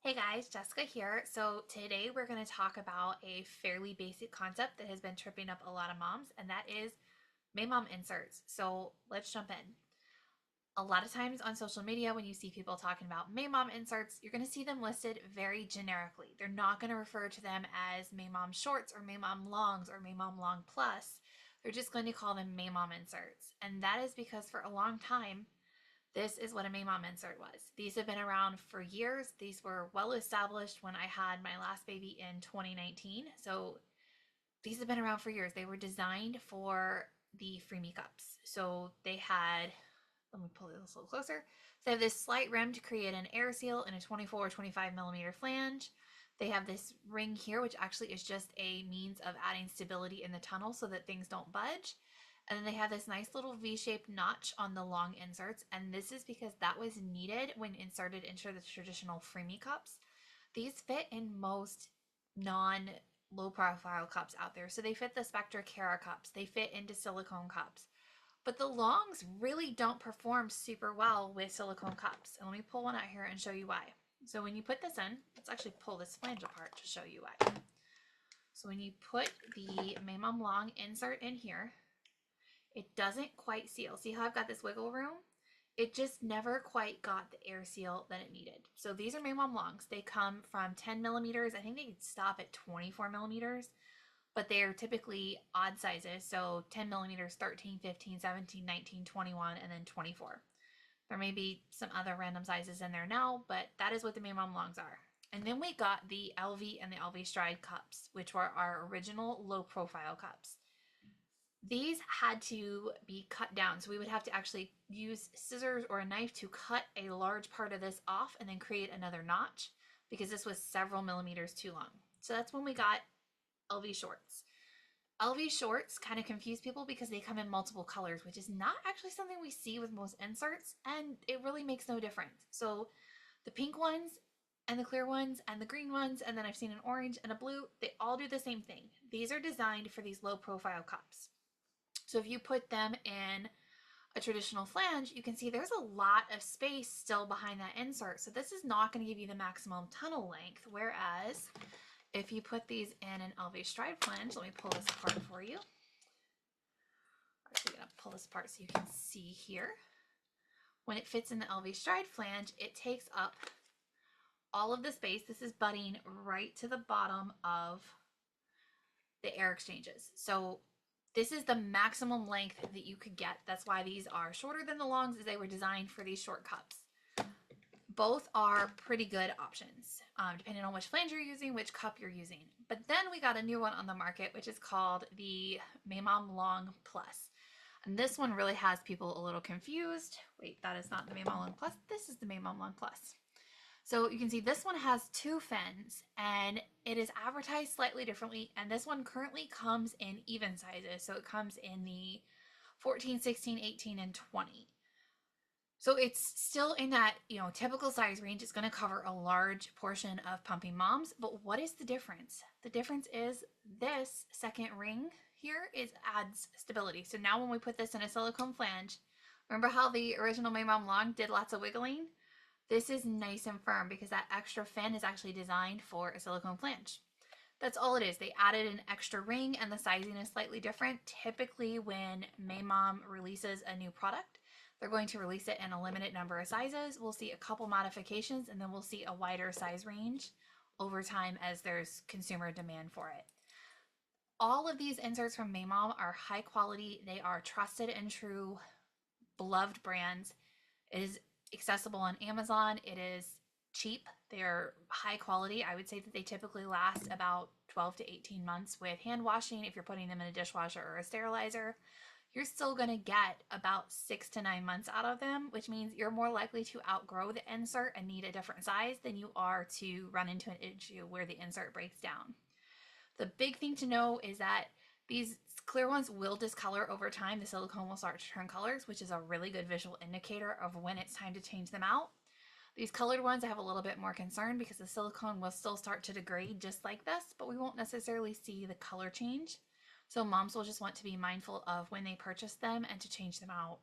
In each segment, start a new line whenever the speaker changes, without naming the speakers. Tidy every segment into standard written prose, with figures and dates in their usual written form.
Hey guys, Jessica here. So today we're going to talk about a fairly basic concept that has been tripping up a lot of moms, and that is Maymom inserts. So let's jump in. A lot of times on social media, when you see people talking about Maymom inserts, you're going to see them listed very generically. They're not going to refer to them as Maymom shorts or Maymom longs or Maymom long plus. They're just going to call them Maymom inserts. And that is because for a long time, this is what a Maymom insert was. These have been around for years. These were well established when I had my last baby in 2019. So these have been around for years. They were designed for the freemie cups. So they had, let me pull this a little closer. So they have this slight rim to create an air seal in a 24 or 25 millimeter flange. They have this ring here, which actually is just a means of adding stability in the tunnel so that things don't budge. And then they have this nice little V-shaped notch on the long inserts. And this is because that was needed when inserted into the traditional freemie cups. These fit in most non low profile cups out there. So they fit the Spectra Cara cups, they fit into silicone cups. But the longs really don't perform super well with silicone cups. And let me pull one out here and show you why. So when you put this in, let's actually pull this flange apart to show you why. So when you put the Maymom long insert in here, it doesn't quite seal. See how I've got this wiggle room? It just never quite got the air seal that it needed. So these are Maymom longs. They come from 10 millimeters. I think they stop at 24 millimeters, but they're typically odd sizes. So 10 millimeters, 13, 15, 17, 19, 21, and then 24. There may be some other random sizes in there now, but that is what the Maymom longs are. And then we got the LV and the LV Stride cups, which were our original low profile cups. These had to be cut down. So we would have to actually use scissors or a knife to cut a large part of this off and then create another notch because this was several millimeters too long. So that's when we got LV shorts. LV shorts kind of confuse people because they come in multiple colors, which is not actually something we see with most inserts, and it really makes no difference. So the pink ones and the clear ones and the green ones, and then I've seen an orange and a blue, they all do the same thing. These are designed for these low profile cups. So if you put them in a traditional flange, you can see there's a lot of space still behind that insert. So this is not going to give you the maximum tunnel length. Whereas if you put these in an LV Stride flange, let me pull this apart for you. I'm actually going to pull this apart so you can see here. When it fits in the LV Stride flange, it takes up all of the space. This is butting right to the bottom of the air exchanges. So this is the maximum length that you could get. That's why these are shorter than the longs, as they were designed for these short cups. Both are pretty good options, depending on which flange you're using, which cup you're using. But then we got a new one on the market, which is called the Maymom Long Plus. And this one really has people a little confused. Wait, that is not the Maymom Long Plus. This is the Maymom Long Plus. So you can see this one has two fins and it is advertised slightly differently. And this one currently comes in even sizes. So it comes in the 14, 16, 18, and 20. So it's still in that, typical size range. It's going to cover a large portion of pumping moms. But what is the difference? The difference is this second ring here adds stability. So now when we put this in a silicone flange, remember how the original Maymom Long did lots of wiggling? This is nice and firm because that extra fin is actually designed for a silicone flange. That's all it is. They added an extra ring and the sizing is slightly different. Typically when Maymom releases a new product, they're going to release it in a limited number of sizes. We'll see a couple modifications and then we'll see a wider size range over time as there's consumer demand for it. All of these inserts from Maymom are high quality. They are trusted and true, beloved brands. It is accessible on Amazon. It is cheap. They're high quality. I would say that they typically last about 12 to 18 months with hand washing. If you're putting them in a dishwasher or a sterilizer, you're still going to get about 6 to 9 months out of them, which means you're more likely to outgrow the insert and need a different size than you are to run into an issue where the insert breaks down. The big thing to know is that these clear ones will discolor over time. The silicone will start to turn colors, which is a really good visual indicator of when it's time to change them out. These colored ones I have a little bit more concern because the silicone will still start to degrade just like this, but we won't necessarily see the color change. So moms will just want to be mindful of when they purchase them and to change them out,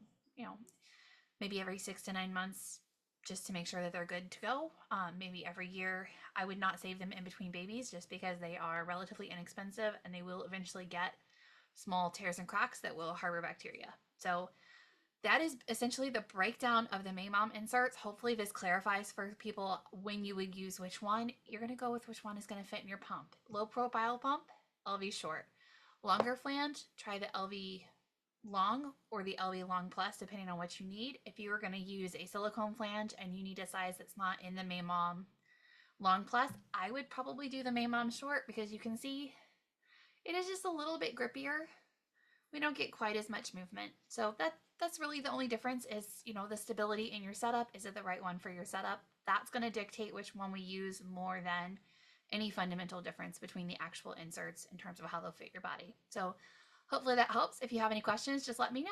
maybe every 6 to 9 months, just to make sure that they're good to go. Maybe every year. I would not save them in between babies just because they are relatively inexpensive and they will eventually get small tears and cracks that will harbor bacteria. So that is essentially the breakdown of the Maymom inserts. Hopefully this clarifies for people when you would use which one. You're going to go with which one is going to fit in your pump. Low profile pump, LV short. Longer flange, try the LV long or the LV long plus, depending on what you need. If you are going to use a silicone flange and you need a size that's not in the Maymom long plus, I would probably do the Maymom short because you can see it is just a little bit grippier. We don't get quite as much movement. So that's really the only difference is, the stability in your setup. Is it the right one for your setup? That's going to dictate which one we use more than any fundamental difference between the actual inserts in terms of how they'll fit your body. So hopefully that helps. If you have any questions, just let me know.